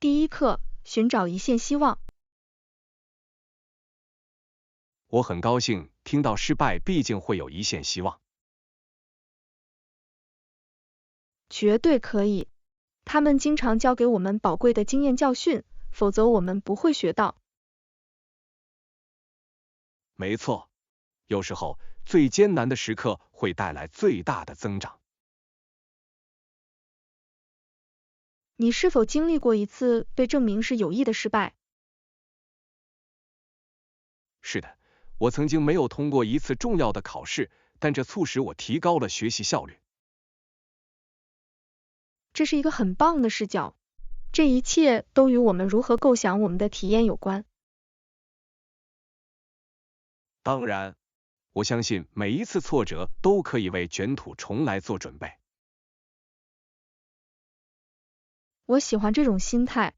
第一课，寻找一线希望。我很高兴听到失败毕竟会有一线希望。绝对可以。他们经常教给我们宝贵的经验教训，否则我们不会学到。没错，有时候最艰难的时刻会带来最大的增长。你是否经历过一次被证明是有益的失败？是的，我曾经没有通过一次重要的考试，但这促使我提高了学习效率。这是一个很棒的视角，这一切都与我们如何构想我们的体验有关。当然，我相信每一次挫折都可以为卷土重来做准备。我喜欢这种心态，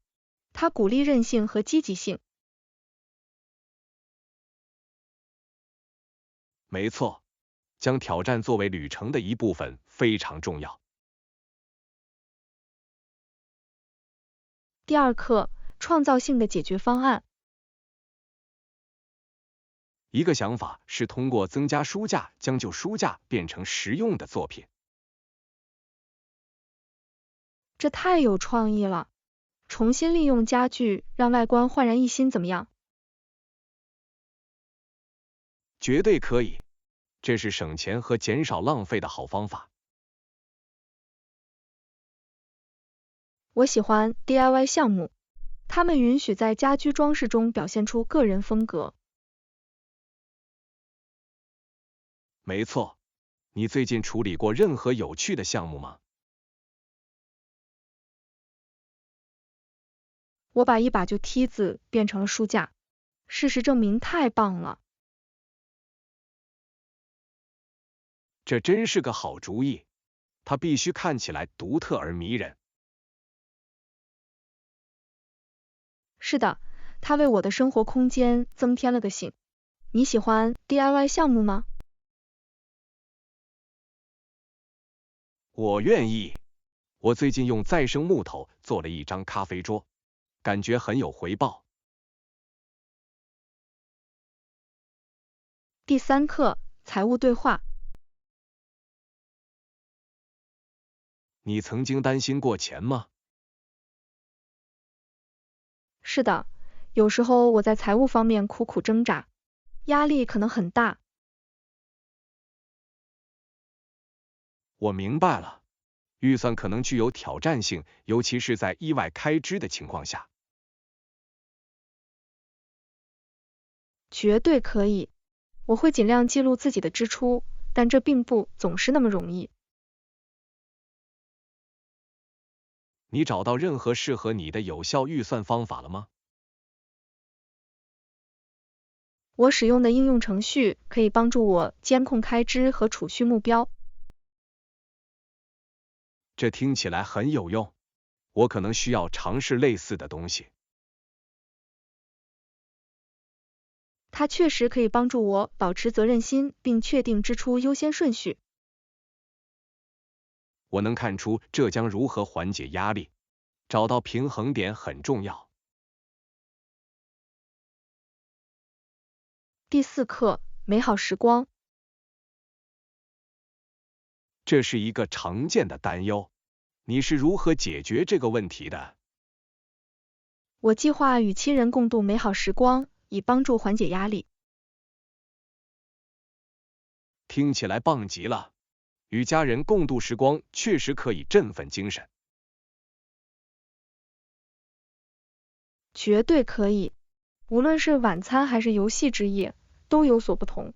它鼓励韧性和积极性。没错，将挑战作为旅程的一部分非常重要。第二课，创造性的解决方案。一个想法是通过增加书架将旧书架变成实用的作品。这太有创意了！重新利用家具让外观焕然一新怎么样？绝对可以，这是省钱和减少浪费的好方法。我喜欢 DIY 项目，它们允许在家居装饰中表现出个人风格。没错，你最近处理过任何有趣的项目吗？我把一把旧梯子变成了书架，事实证明太棒了。这真是个好主意，它必须看起来独特而迷人。是的，它为我的生活空间增添了个性。你喜欢 DIY 项目吗？我愿意。我最近用再生木头做了一张咖啡桌，感觉很有回报。第三课，财务对话。你曾经担心过钱吗？是的，有时候我在财务方面苦苦挣扎，压力可能很大。我明白了，预算可能具有挑战性，尤其是在意外开支的情况下。绝对可以，我会尽量记录自己的支出，但这并不总是那么容易。你找到任何适合你的有效预算方法了吗？我使用的应用程序可以帮助我监控开支和储蓄目标。这听起来很有用，我可能需要尝试类似的东西。它确实可以帮助我保持责任心，并确定支出优先顺序。我能看出这将如何缓解压力，找到平衡点很重要。第四课，美好时光。这是一个常见的担忧，你是如何解决这个问题的？我计划与亲人共度美好时光，以帮助缓解压力。听起来棒极了，与家人共度时光确实可以振奋精神。绝对可以，无论是晚餐还是游戏之夜，都有所不同。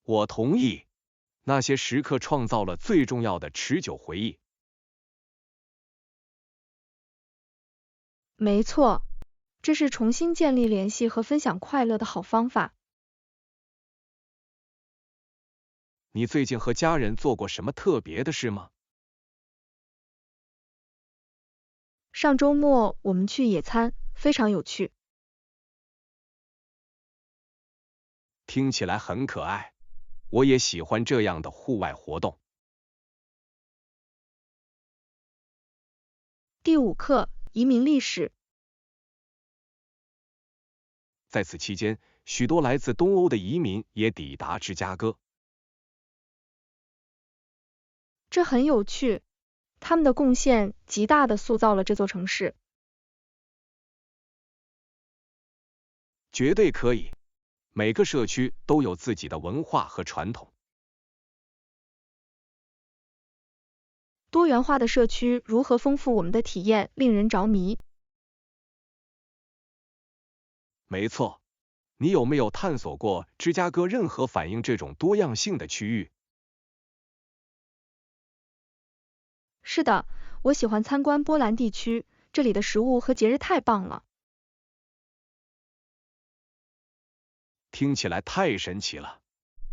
我同意，那些时刻创造了最重要的持久回忆。没错，这是重新建立联系和分享快乐的好方法。你最近和家人做过什么特别的事吗？上周末我们去野餐，非常有趣。听起来很可爱，我也喜欢这样的户外活动。第5课，移民历史。在此期间，许多来自东欧的移民也抵达芝加哥。这很有趣，他们的贡献极大地塑造了这座城市。绝对可以，每个社区都有自己的文化和传统。多元化的社区如何丰富我们的体验，令人着迷。没错，你有没有探索过芝加哥任何反映这种多样性的区域？是的，我喜欢参观波兰地区，这里的食物和节日太棒了。听起来太神奇了，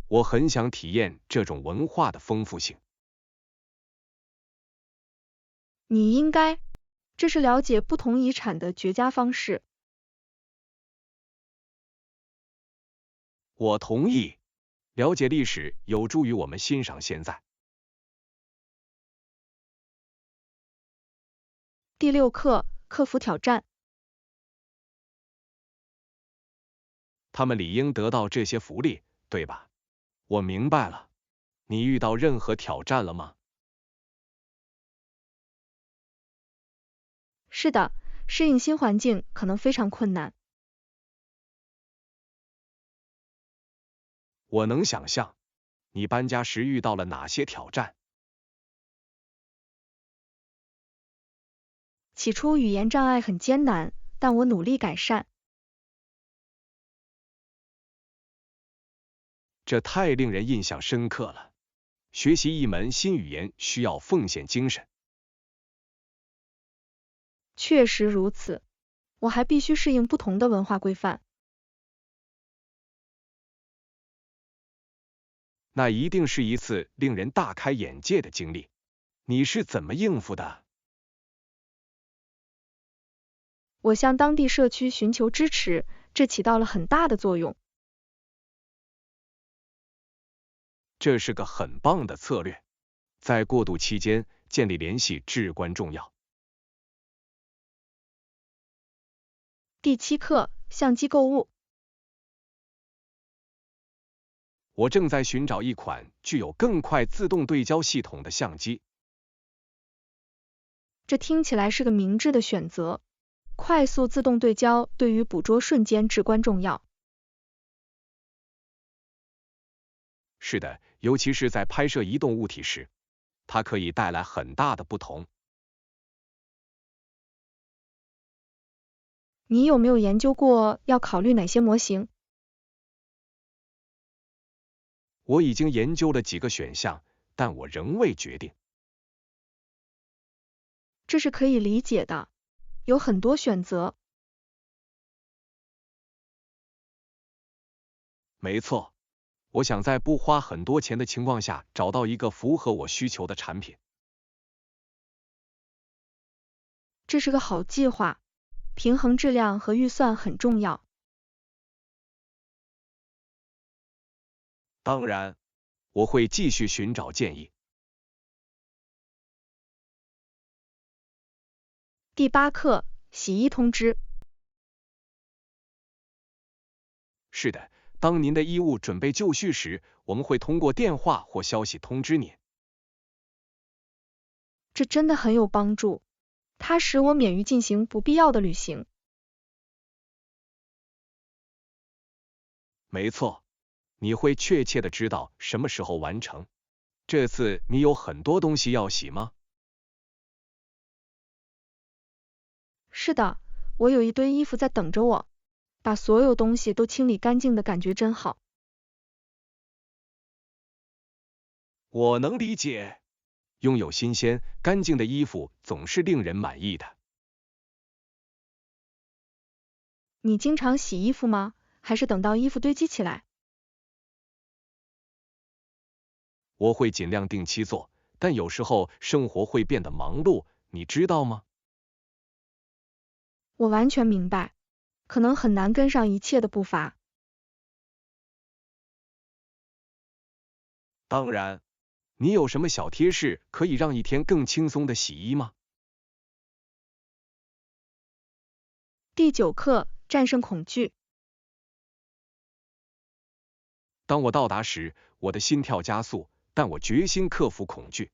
我很想体验这种文化的丰富性。你应该，这是了解不同遗产的绝佳方式。我同意，了解历史有助于我们欣赏现在。第6课，克服挑战。他们理应得到这些福利，对吧？我明白了。你遇到任何挑战了吗？是的，适应新环境可能非常困难。我能想象，你搬家时遇到了哪些挑战？起初语言障碍很艰难，但我努力改善。这太令人印象深刻了。学习一门新语言需要奉献精神。确实如此，我还必须适应不同的文化规范。那一定是一次令人大开眼界的经历。你是怎么应付的？我向当地社区寻求支持，这起到了很大的作用。这是个很棒的策略。在过渡期间，建立联系至关重要。第7课，相机购物。我正在寻找一款具有更快自动对焦系统的相机。这听起来是个明智的选择。快速自动对焦对于捕捉瞬间至关重要。是的，尤其是在拍摄移动物体时，它可以带来很大的不同。你有没有研究过要考虑哪些模型？我已经研究了几个选项，但我仍未决定。这是可以理解的，有很多选择。没错，我想在不花很多钱的情况下找到一个符合我需求的产品。这是个好计划，平衡质量和预算很重要。当然，我会继续寻找建议。第8课，洗衣通知。是的，当您的衣物准备就绪时，我们会通过电话或消息通知您。这真的很有帮助，它使我免于进行不必要的旅行。没错，你会确切的知道什么时候完成。这次你有很多东西要洗吗？是的，我有一堆衣服在等着我，把所有东西都清理干净的感觉真好。我能理解，拥有新鲜、干净的衣服总是令人满意的。你经常洗衣服吗？还是等到衣服堆积起来？我会尽量定期做，但有时候生活会变得忙碌，你知道吗？我完全明白，可能很难跟上一切的步伐。当然，你有什么小贴士可以让一天更轻松的洗衣吗？第9课，战胜恐惧。当我到达时，我的心跳加速，但我决心克服恐惧。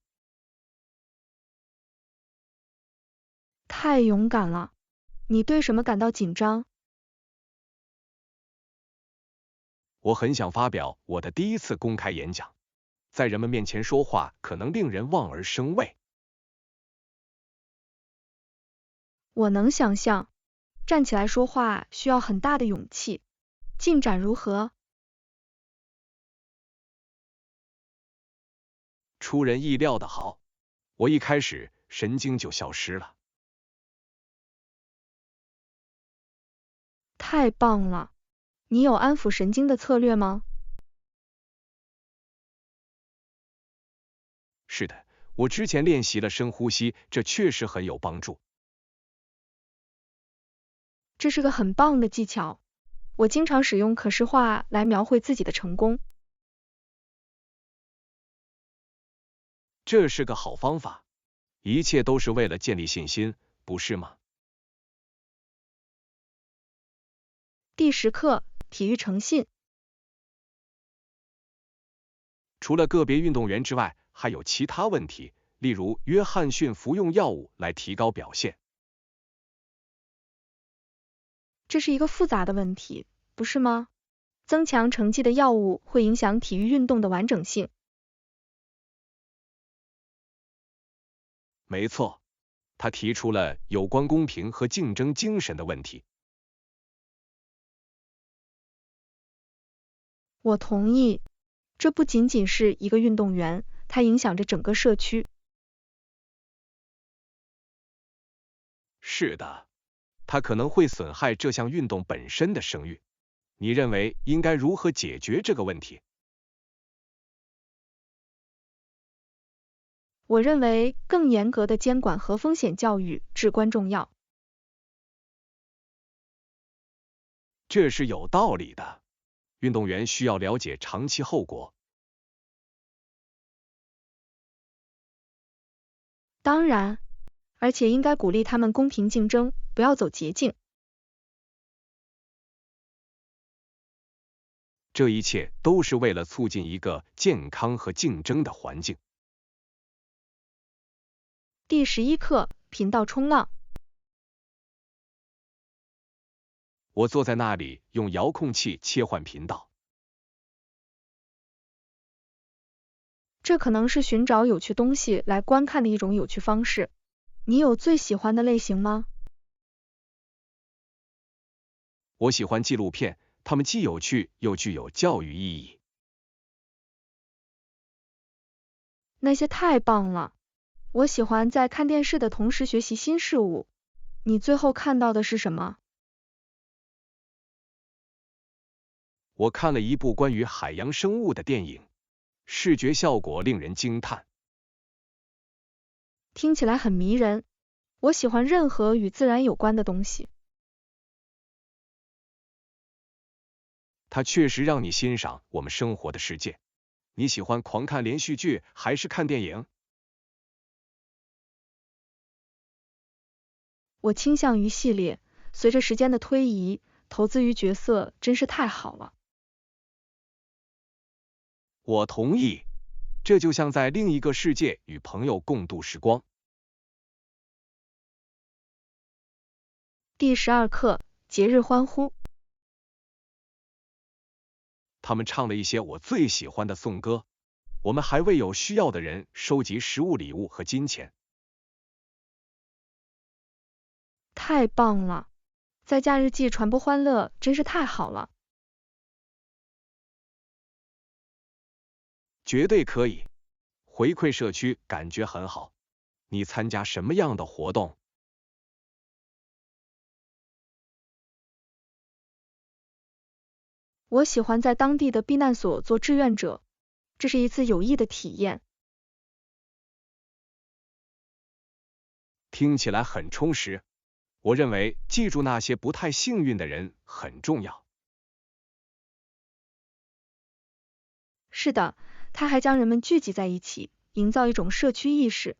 太勇敢了！你对什么感到紧张？我很想发表我的第一次公开演讲，在人们面前说话可能令人望而生畏。我能想象，站起来说话需要很大的勇气。进展如何？出人意料的好，我一开始神经就消失了。太棒了！你有安抚神经的策略吗？是的，我之前练习了深呼吸，这确实很有帮助。这是个很棒的技巧。我经常使用可视化来描绘自己的成功。这是个好方法，一切都是为了建立信心，不是吗？第10课，体育诚信。除了个别运动员之外，还有其他问题，例如约翰逊服用药物来提高表现。这是一个复杂的问题，不是吗？增强成绩的药物会影响体育运动的完整性。没错，他提出了有关公平和竞争精神的问题。我同意，这不仅仅是一个运动员，它影响着整个社区。是的，它可能会损害这项运动本身的声誉。你认为应该如何解决这个问题？我认为更严格的监管和风险教育至关重要。这是有道理的。运动员需要了解长期后果。当然，而且应该鼓励他们公平竞争，不要走捷径。这一切都是为了促进一个健康和竞争的环境。第11课，频道冲浪。我坐在那里，用遥控器切换频道。这可能是寻找有趣东西来观看的一种有趣方式。你有最喜欢的类型吗？我喜欢纪录片，它们既有趣又具有教育意义。那些太棒了！我喜欢在看电视的同时学习新事物。你最后看到的是什么？我看了一部关于海洋生物的电影，视觉效果令人惊叹。听起来很迷人。我喜欢任何与自然有关的东西。它确实让你欣赏我们生活的世界。你喜欢狂看连续剧还是看电影？我倾向于系列，随着时间的推移，投资于角色真是太好了。我同意，这就像在另一个世界与朋友共度时光。第12课，节日欢呼。他们唱了一些我最喜欢的颂歌。我们还为有需要的人收集食物、礼物和金钱。太棒了！在假日季传播欢乐真是太好了。绝对可以，回馈社区感觉很好。你参加什么样的活动？我喜欢在当地的避难所做志愿者，这是一次有益的体验。听起来很充实。我认为记住那些不太幸运的人很重要。是的，它还将人们聚集在一起，营造一种社区意识。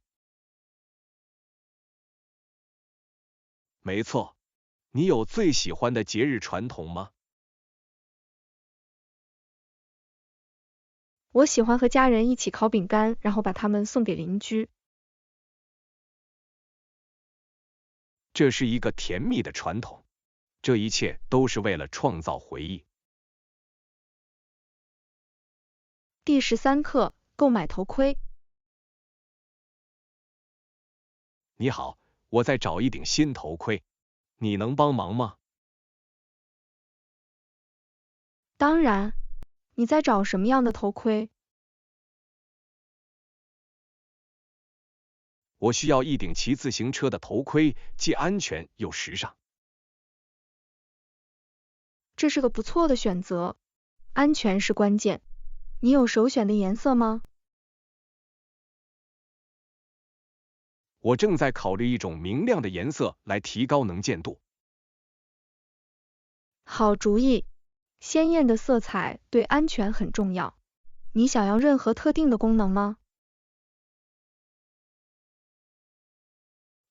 没错，你有最喜欢的节日传统吗？我喜欢和家人一起烤饼干，然后把它们送给邻居。这是一个甜蜜的传统，这一切都是为了创造回忆。第13课，购买头盔。你好，我在找一顶新头盔，你能帮忙吗？当然，你在找什么样的头盔？我需要一顶骑自行车的头盔，既安全又时尚。这是个不错的选择，安全是关键。你有首选的颜色吗？我正在考虑一种明亮的颜色来提高能见度。好主意，鲜艳的色彩对安全很重要。你想要任何特定的功能吗？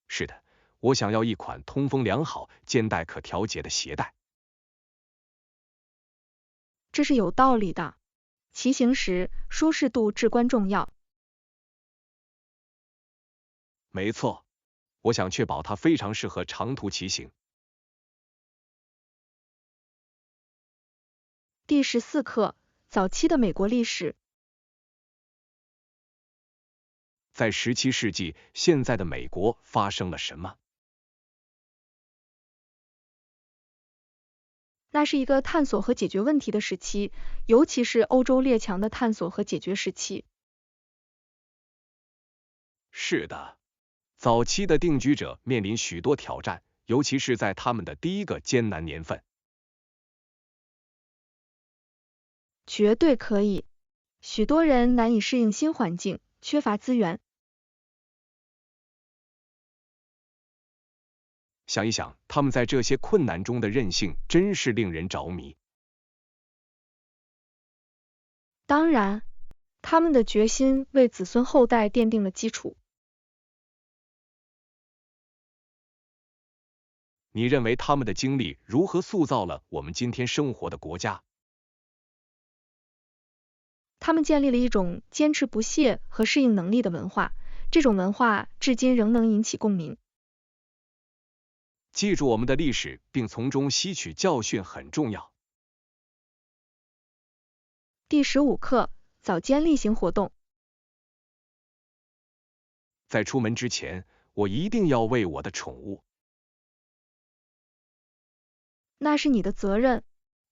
是的，我想要一款通风良好、肩带可调节的鞋带。这是有道理的。骑行时，舒适度至关重要。没错，我想确保它非常适合长途骑行。第14课，早期的美国历史。在17世纪，现在的美国发生了什么？那是一个探索和解决问题的时期，尤其是欧洲列强的探索和解决时期。是的，早期的定居者面临许多挑战，尤其是在他们的第一个艰难年份。绝对可以。许多人难以适应新环境，缺乏资源。想一想，他们在这些困难中的韧性真是令人着迷。当然，他们的决心为子孙后代奠定了基础。你认为他们的经历如何塑造了我们今天生活的国家？他们建立了一种坚持不懈和适应能力的文化，这种文化至今仍能引起共鸣。记住我们的历史，并从中吸取教训很重要。第15课，早间例行活动。在出门之前，我一定要喂我的宠物。那是你的责任。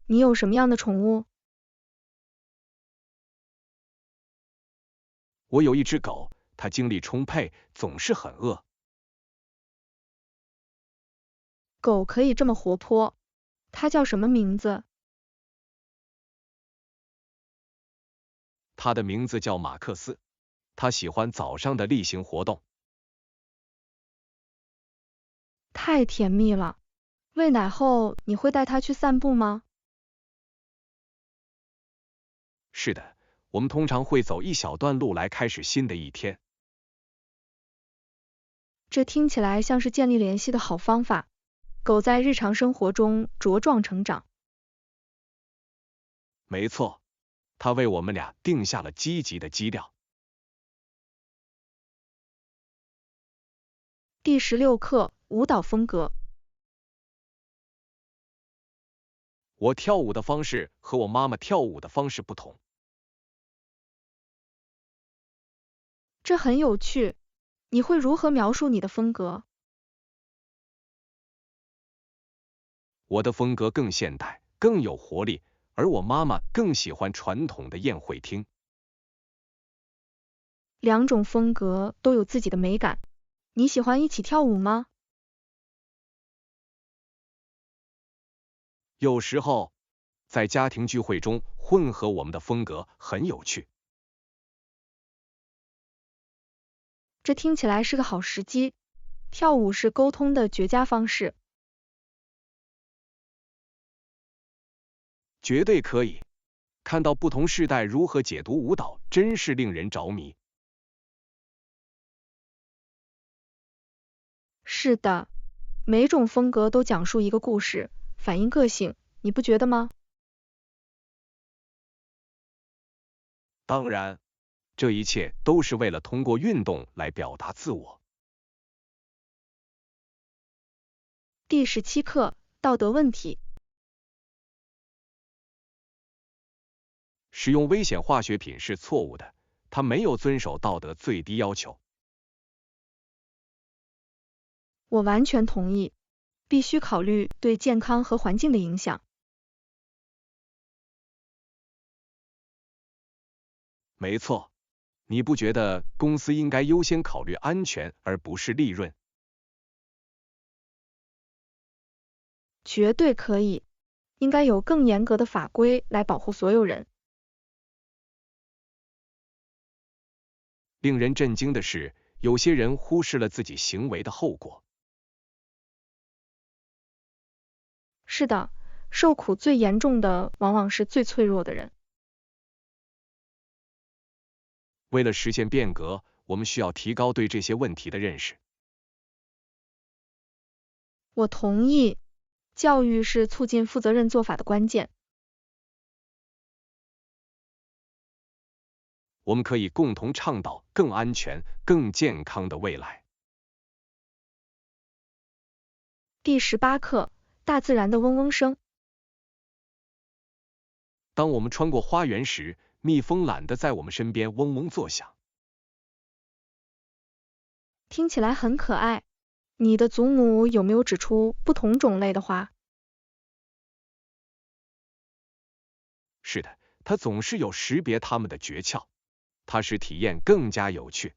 你有什么样的宠物？我有一只狗，它精力充沛，总是很饿。狗可以这么活泼。它叫什么名字？它的名字叫马克思，它喜欢早上的例行活动。太甜蜜了。喂奶后，你会带它去散步吗？是的，我们通常会走一小段路来开始新的一天。这听起来像是建立联系的好方法。狗在日常生活中茁壮成长。没错，它为我们俩定下了积极的基调。第16课，舞蹈风格。我跳舞的方式和我妈妈跳舞的方式不同。这很有趣。你会如何描述你的风格？我的风格更现代，更有活力，而我妈妈更喜欢传统的宴会厅。两种风格都有自己的美感。你喜欢一起跳舞吗？有时候，在家庭聚会中混合我们的风格很有趣。这听起来是个好时机。跳舞是沟通的绝佳方式。绝对可以。看到不同世代如何解读舞蹈，真是令人着迷。是的，每种风格都讲述一个故事，反映个性，你不觉得吗？当然，这一切都是为了通过运动来表达自我。第17课，道德问题。使用危险化学品是错误的，它没有遵守道德最低要求。我完全同意，必须考虑对健康和环境的影响。没错，你不觉得公司应该优先考虑安全而不是利润？绝对可以，应该有更严格的法规来保护所有人。令人震惊的是，有些人忽视了自己行为的后果。是的，受苦最严重的往往是最脆弱的人。为了实现变革，我们需要提高对这些问题的认识。我同意，教育是促进负责任做法的关键。我们可以共同倡导更安全、更健康的未来。第18课，大自然的嗡嗡声。当我们穿过花园时，蜜蜂懒得在我们身边嗡嗡作响。听起来很可爱。你的祖母有没有指出不同种类的花？是的，它总是有识别它们的诀窍，它使体验更加有趣。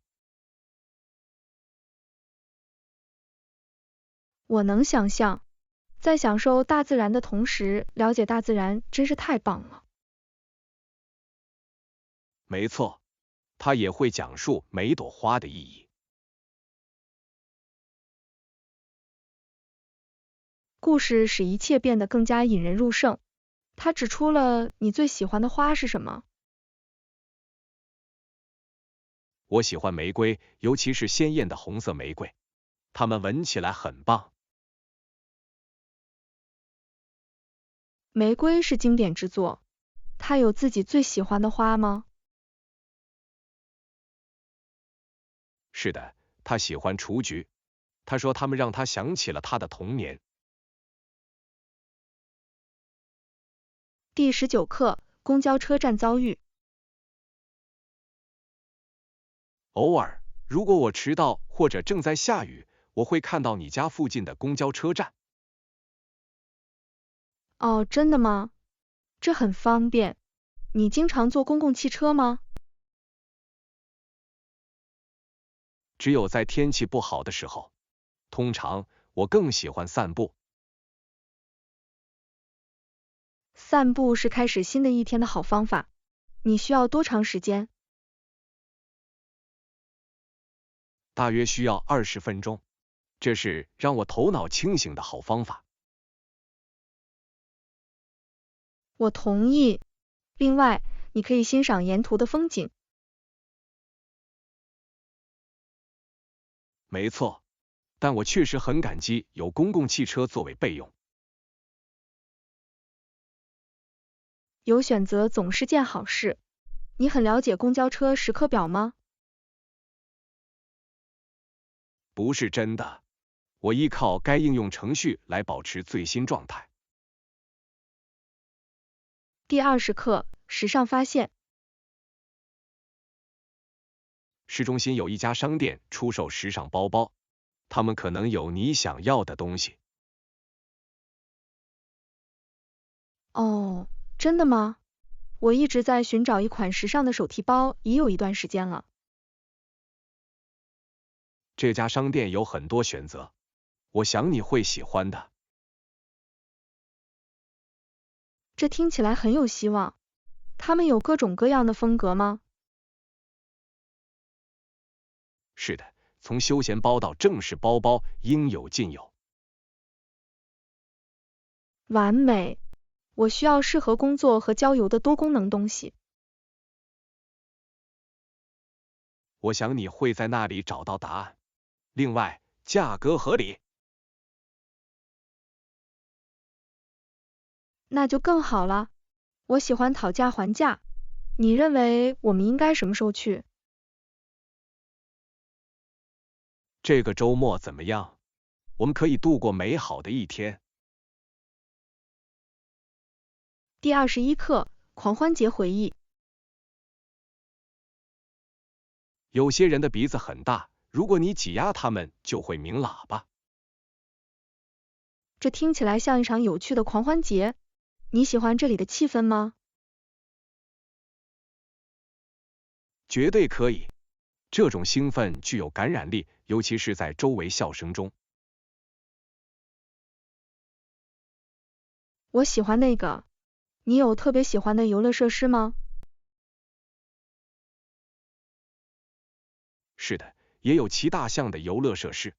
我能想象，在享受大自然的同时，了解大自然真是太棒了。没错，它也会讲述每朵花的意义。故事使一切变得更加引人入胜。它指出了你最喜欢的花是什么？我喜欢玫瑰，尤其是鲜艳的红色玫瑰，它们闻起来很棒。玫瑰是经典之作。它有自己最喜欢的花吗？是的，他喜欢雏菊。他说它们让他想起了他的童年。第19课，公交车站遭遇。偶尔，如果我迟到或者正在下雨，我会看到你家附近的公交车站。哦，真的吗？这很方便。你经常坐公共汽车吗？只有在天气不好的时候，通常我更喜欢散步。散步是开始新的一天的好方法。你需要多长时间？大约需要20分钟，这是让我头脑清醒的好方法。我同意。另外，你可以欣赏沿途的风景。没错，但我确实很感激有公共汽车作为备用。有选择总是件好事。你很了解公交车时刻表吗？不是真的，我依靠该应用程序来保持最新状态。第20课，时尚发现。市中心有一家商店出售时尚包包，它们可能有你想要的东西。哦，真的吗？我一直在寻找一款时尚的手提包，已有一段时间了。这家商店有很多选择，我想你会喜欢的。这听起来很有希望。他们有各种各样的风格吗？是的，从休闲包到正式包包，应有尽有。完美。我需要适合工作和郊游的多功能东西。我想你会在那里找到答案。另外，价格合理。那就更好了。我喜欢讨价还价。你认为我们应该什么时候去？这个周末怎么样？我们可以度过美好的一天。第21课，狂欢节回忆。有些人的鼻子很大，如果你挤压他们，就会鸣喇叭。这听起来像一场有趣的狂欢节。你喜欢这里的气氛吗？绝对可以。这种兴奋具有感染力，尤其是在周围笑声中。我喜欢那个。你有特别喜欢的游乐设施吗？是的，也有骑大象的游乐设施。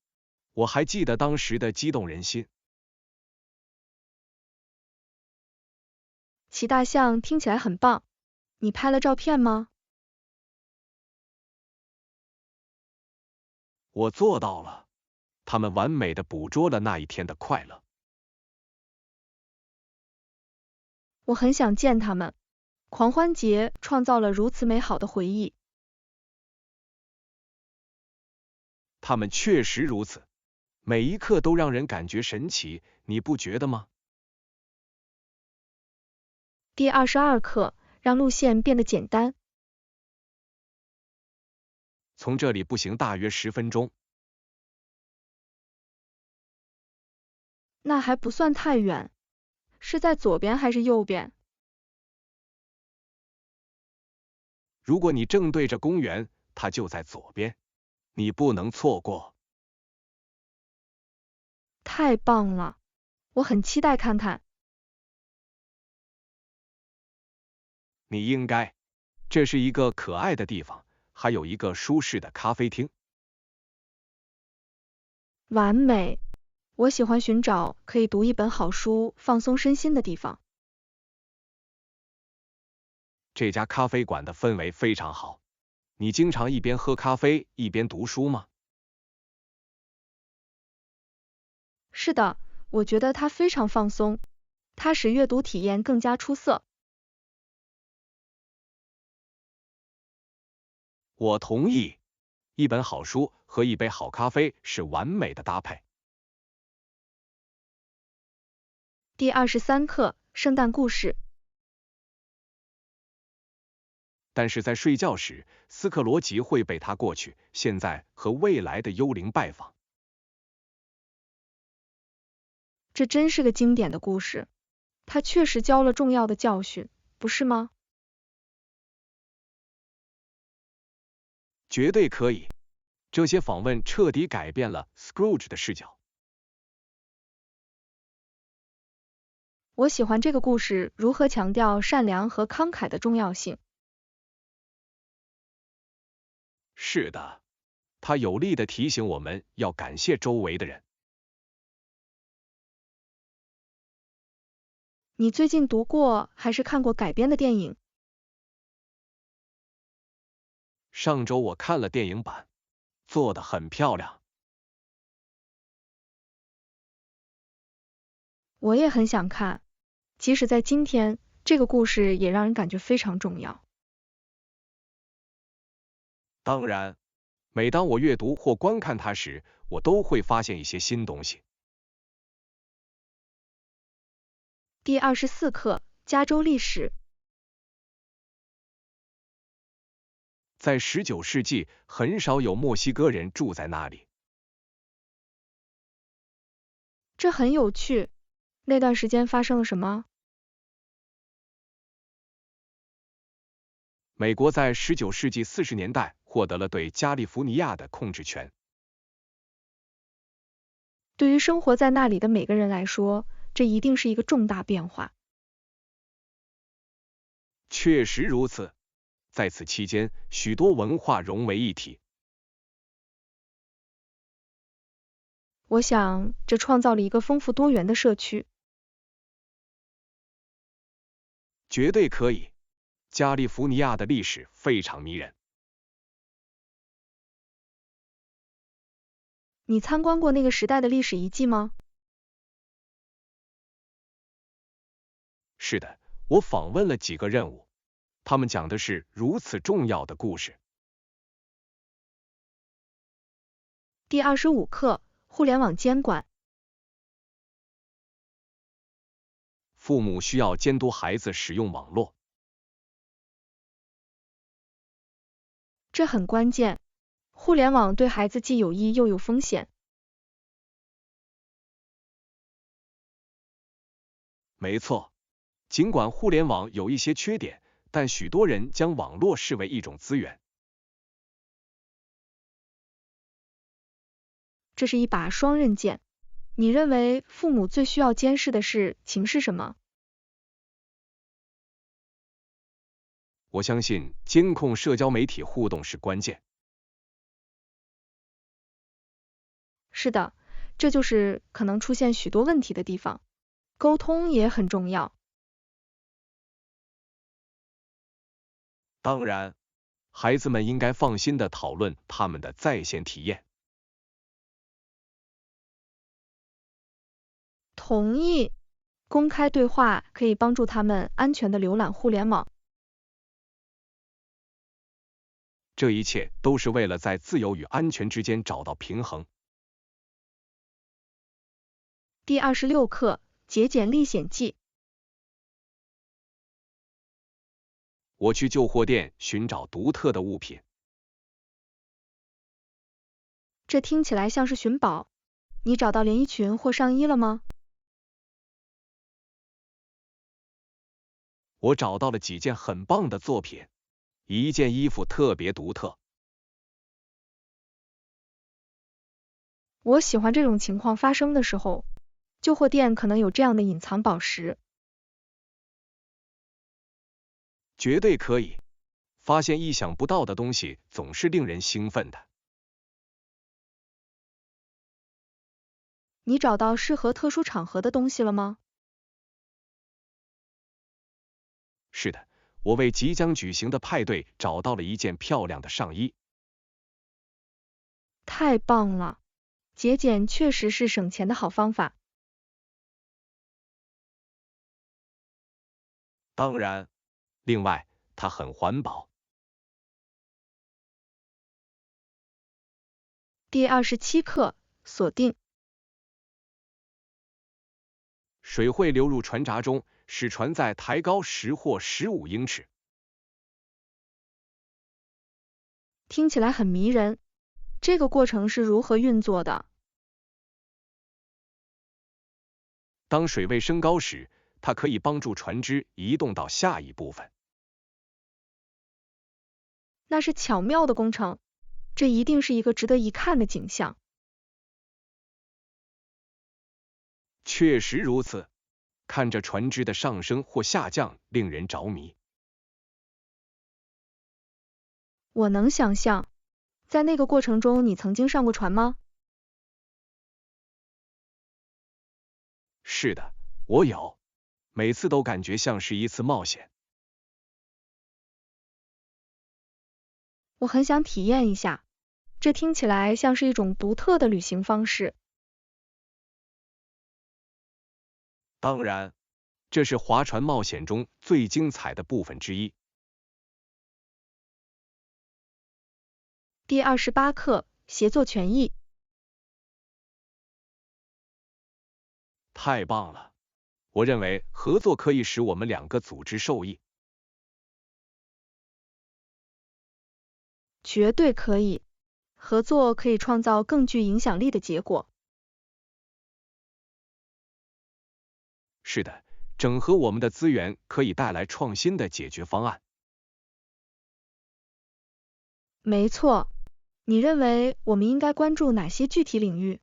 我还记得当时的激动人心。骑大象听起来很棒。你拍了照片吗？我做到了。他们完美的捕捉了那一天的快乐。我很想见他们。狂欢节创造了如此美好的回忆。他们确实如此，每一刻都让人感觉神奇，你不觉得吗？第22课，让路线变得简单。从这里步行大约10分钟。那还不算太远。是在左边还是右边？如果你正对着公园，它就在左边，你不能错过。太棒了，我很期待看看。你应该，这是一个可爱的地方，还有一个舒适的咖啡厅。完美，我喜欢寻找可以读一本好书、放松身心的地方。这家咖啡馆的氛围非常好。你经常一边喝咖啡一边读书吗？是的，我觉得它非常放松，它使阅读体验更加出色。我同意，一本好书和一杯好咖啡是完美的搭配。第23课，圣诞故事。但是在睡觉时，斯克罗吉会被他过去、现在和未来的幽灵拜访。这真是个经典的故事，它确实教了重要的教训，不是吗？绝对可以。这些访问彻底改变了 Scrooge 的视角。我喜欢这个故事如何强调善良和慷慨的重要性。是的，他有力的提醒我们要感谢周围的人。你最近读过还是看过改编的电影？上周我看了电影版，做得很漂亮。我也很想看，即使在今天，这个故事也让人感觉非常重要。当然，每当我阅读或观看它时，我都会发现一些新东西。第24课，加州历史。在19世纪，很少有墨西哥人住在那里。这很有趣。那段时间发生了什么？美国在19世纪40年代获得了对加利福尼亚的控制权。对于生活在那里的每个人来说，这一定是一个重大变化。确实如此。在此期间，许多文化融为一体。我想，这创造了一个丰富多元的社区。绝对可以。加利福尼亚的历史非常迷人。你参观过那个时代的历史遗迹吗？是的，我访问了几个任务，他们讲的是如此重要的故事。第25课，互联网监管。父母需要监督孩子使用网络。这很关键。互联网对孩子既有益又有风险。没错，尽管互联网有一些缺点，但许多人将网络视为一种资源。这是一把双刃剑。你认为父母最需要监视的事情是什么？我相信监控社交媒体互动是关键。是的，这就是可能出现许多问题的地方。沟通也很重要。当然，孩子们应该放心地讨论他们的在线体验。同意。公开对话可以帮助他们安全地浏览互联网。这一切都是为了在自由与安全之间找到平衡。第26课，节俭历险记。我去旧货店寻找独特的物品。这听起来像是寻宝。你找到连衣裙或上衣了吗？我找到了几件很棒的作品，一件衣服特别独特。我喜欢这种情况发生的时候。旧货店可能有这样的隐藏宝石。绝对可以，发现意想不到的东西总是令人兴奋的。你找到适合特殊场合的东西了吗？是的，我为即将举行的派对找到了一件漂亮的上衣。太棒了！节俭确实是省钱的好方法。当然，另外，它很环保。第27课，锁定。水会流入船闸中，使船在抬高10或15英尺。听起来很迷人。这个过程是如何运作的？当水位升高时，它可以帮助船只移动到下一部分。那是巧妙的工程。这一定是一个值得一看的景象。确实如此，看着船只的上升或下降，令人着迷。我能想象。在那个过程中，你曾经上过船吗？是的，我有。每次都感觉像是一次冒险。我很想体验一下。这听起来像是一种独特的旅行方式。当然，这是划船冒险中最精彩的部分之一。第28课，协作权益。太棒了！我认为合作可以使我们两个组织受益。绝对可以。合作可以创造更具影响力的结果。是的，整合我们的资源可以带来创新的解决方案。没错。你认为我们应该关注哪些具体领域？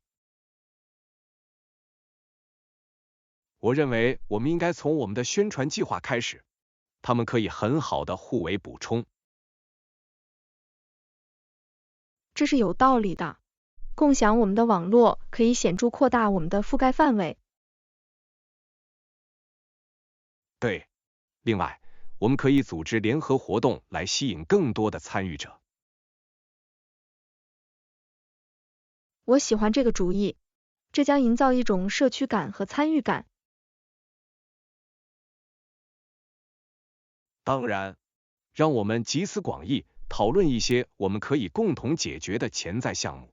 我认为我们应该从我们的宣传计划开始，它们可以很好的互为补充。这是有道理的。共享我们的网络可以显著扩大我们的覆盖范围。对，另外，我们可以组织联合活动来吸引更多的参与者。我喜欢这个主意。这将营造一种社区感和参与感。当然，让我们集思广益，讨论一些我们可以共同解决的潜在项目。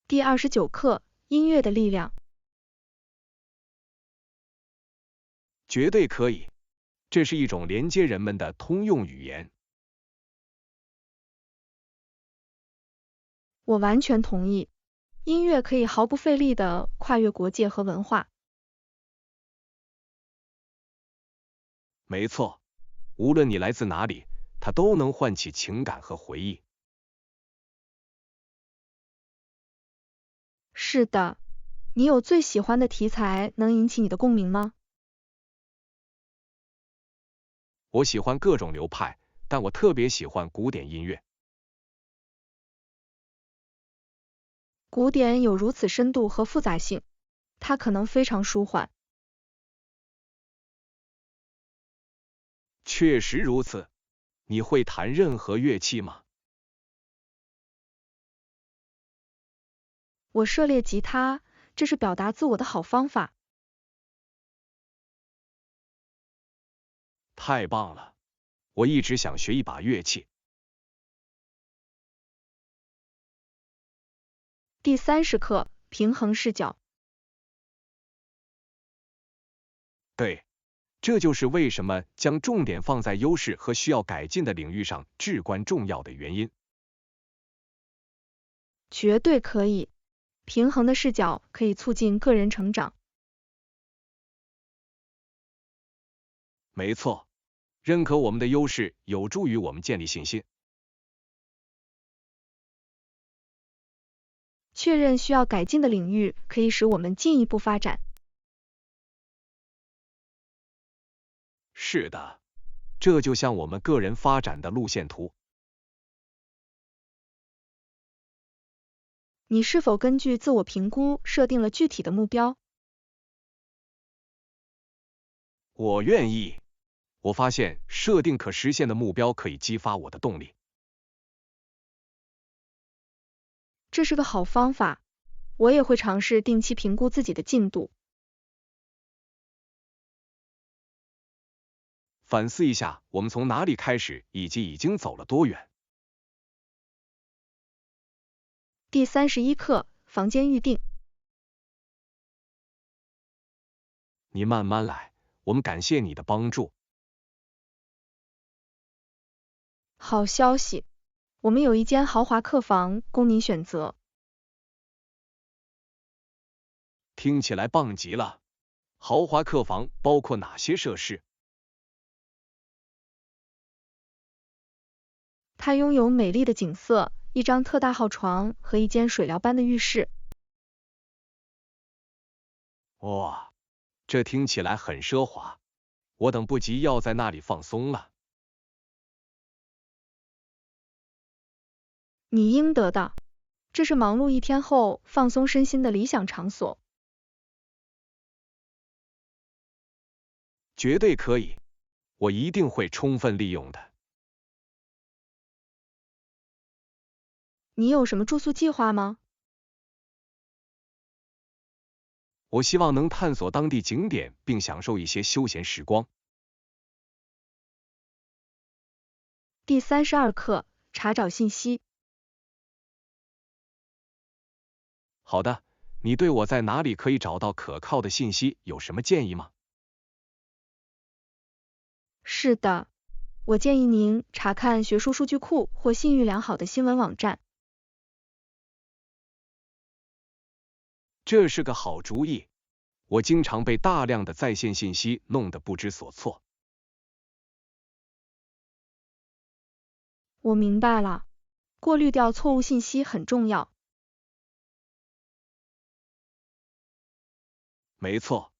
第29课，音乐的力量。绝对可以，这是一种连接人们的通用语言。我完全同意，音乐可以毫不费力地跨越国界和文化。没错，无论你来自哪里，它都能唤起情感和回忆。是的，你有最喜欢的题材能引起你的共鸣吗？我喜欢各种流派，但我特别喜欢古典音乐。古典有如此深度和复杂性，它可能非常舒缓。确实如此。你会弹任何乐器吗？我涉猎吉他，这是表达自我的好方法。太棒了！我一直想学一把乐器。第30课，平衡视角。对，这就是为什么将重点放在优势和需要改进的领域上至关重要的原因。绝对可以，平衡的视角可以促进个人成长。没错，认可我们的优势有助于我们建立信心。确认需要改进的领域可以使我们进一步发展。是的，这就像我们个人发展的路线图。你是否根据自我评估设定了具体的目标？我愿意。我发现设定可实现的目标可以激发我的动力。这是个好方法，我也会尝试定期评估自己的进度。反思一下我们从哪里开始，以及已经走了多远。第31课，房间预定。你慢慢来，我们感谢你的帮助。好消息，我们有一间豪华客房供您选择。听起来棒极了！豪华客房包括哪些设施？它拥有美丽的景色，一张特大号床和一间水疗般的浴室。哇，这听起来很奢华，我等不及要在那里放松了。你应得的，这是忙碌一天后放松身心的理想场所。绝对可以，我一定会充分利用的。你有什么住宿计划吗？我希望能探索当地景点，并享受一些休闲时光。第32课，查找信息。好的，你对我在哪里可以找到可靠的信息有什么建议吗？是的，我建议您查看学术数据库或信誉良好的新闻网站。这是个好主意。我经常被大量的在线信息弄得不知所措。我明白了，过滤掉错误信息很重要。没错，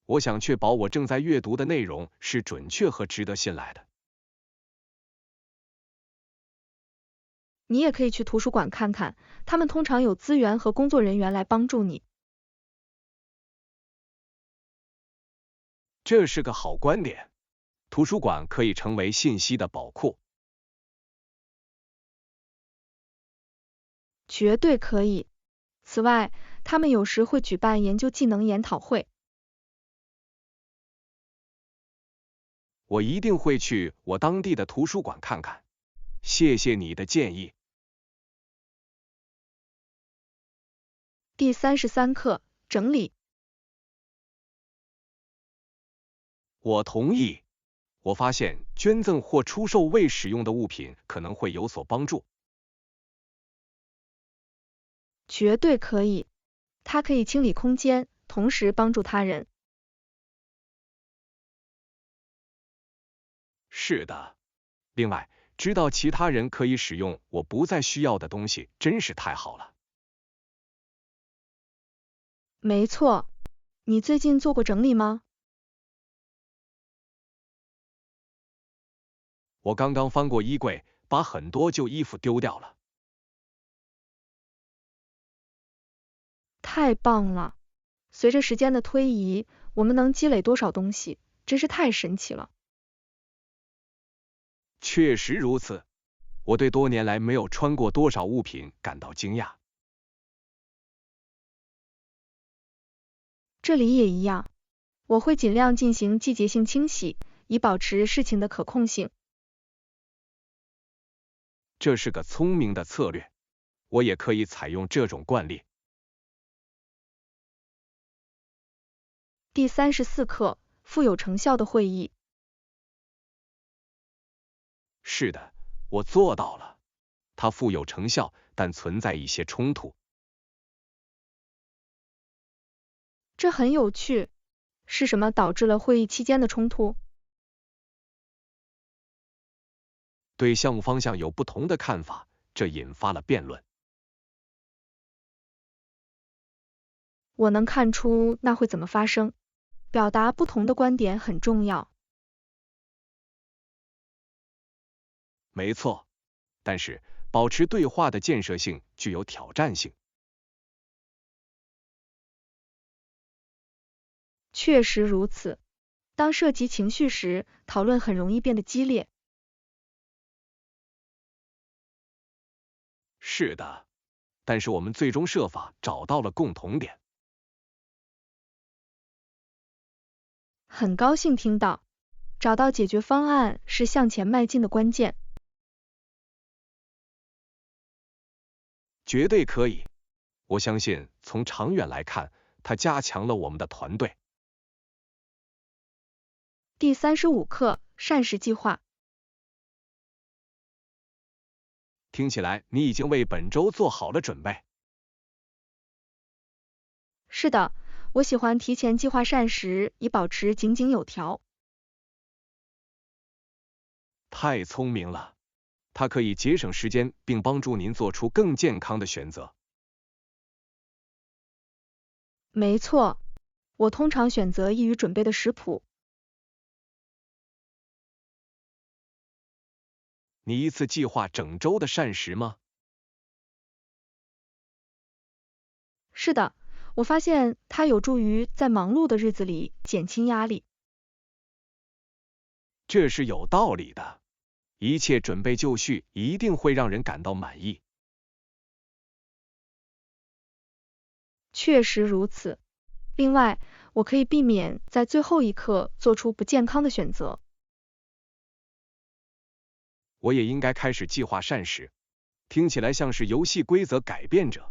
我想确保我正在阅读的内容是准确和值得信赖的。你也可以去图书馆看看，他们通常有资源和工作人员来帮助你。这是个好观点。图书馆可以成为信息的宝库。绝对可以。此外，他们有时会举办研究技能研讨会。我一定会去我当地的图书馆看看。谢谢你的建议。第33课，整理。我同意。我发现捐赠或出售未使用的物品可能会有所帮助。绝对可以，它可以清理空间，同时帮助他人。是的。另外，知道其他人可以使用我不再需要的东西，真是太好了。没错，你最近做过整理吗？我刚刚翻过衣柜，把很多旧衣服丢掉了。太棒了！随着时间的推移，我们能积累多少东西，真是太神奇了。确实如此。我对多年来没有穿过多少物品感到惊讶。这里也一样，我会尽量进行季节性清洗，以保持事情的可控性。这是个聪明的策略，我也可以采用这种惯例。第34课，富有成效的会议。是的，我做到了。它富有成效，但存在一些冲突。这很有趣，是什么导致了会议期间的冲突？对项目方向有不同的看法，这引发了辩论。我能看出那会怎么发生，表达不同的观点很重要。没错，但是保持对话的建设性具有挑战性。确实如此，当涉及情绪时，讨论很容易变得激烈。是的，但是我们最终设法找到了共同点。很高兴听到，找到解决方案是向前迈进的关键。绝对可以。我相信从长远来看，它加强了我们的团队。第35课，膳食计划。听起来你已经为本周做好了准备。是的，我喜欢提前计划膳食，以保持井井有条。太聪明了，它可以节省时间，并帮助您做出更健康的选择。没错，我通常选择易于准备的食谱。你一次计划整周的膳食吗？是的，我发现它有助于在忙碌的日子里减轻压力。这是有道理的。一切准备就绪，一定会让人感到满意。确实如此。另外，我可以避免在最后一刻做出不健康的选择。我也应该开始计划膳食，听起来像是游戏规则改变者。